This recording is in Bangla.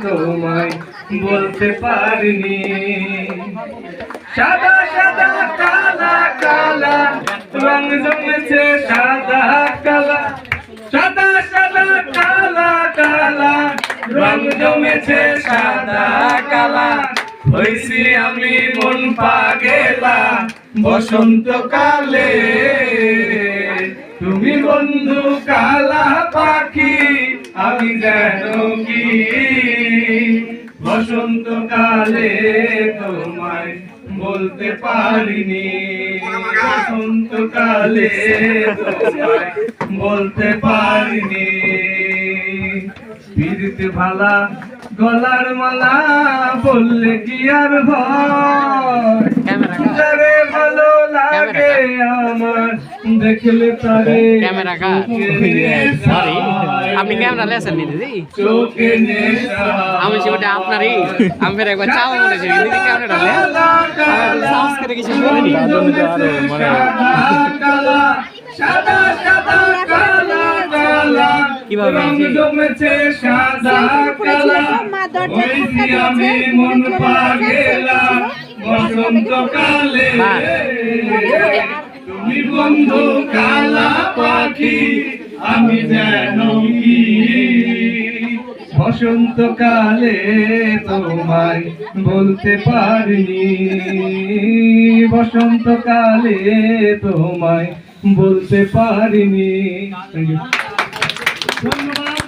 তোমায় বলতে পারিনি। সাদা সাদা কালা কালা রং জমেছে সাদা কালা, সাদা সাদা কালা কালা রং জমেছে সাদা কালা। হইছি আমি মন পাগেলা বসন্তকালে, তুমি বন্ধু কালা পাখি আমি যেন কি বসন্তকালে তোমায় বলতে পারিনি। বসন্তকালে তোমায় বলতে পারিনি। পিরিত ভালা গলার মালা বললে কি আর ভয়, যারে ভালো লাগে আমার দেখলে তারে সরি আপনি ক্যামেরা লেছেন নি দিদি চোখে নেশা। আমি সেটা আপনারই আমি ফের একবার চাও মনে করি দিদি ক্যামেরা লে সাউন্ড করে কিছু বলিনি সাদা সাদা কালা কালা কিভাবে জমেছে সাদা কালা। হইছি আমি মন পাগেলা বসন্তকালে, তুমি বন্ধু কালা পাখি আমি যেন কি বসন্তকালে তোমায় বলতে পারিনি। বসন্তকালে তোমায় বলতে পারিনি। ধন্যবাদ।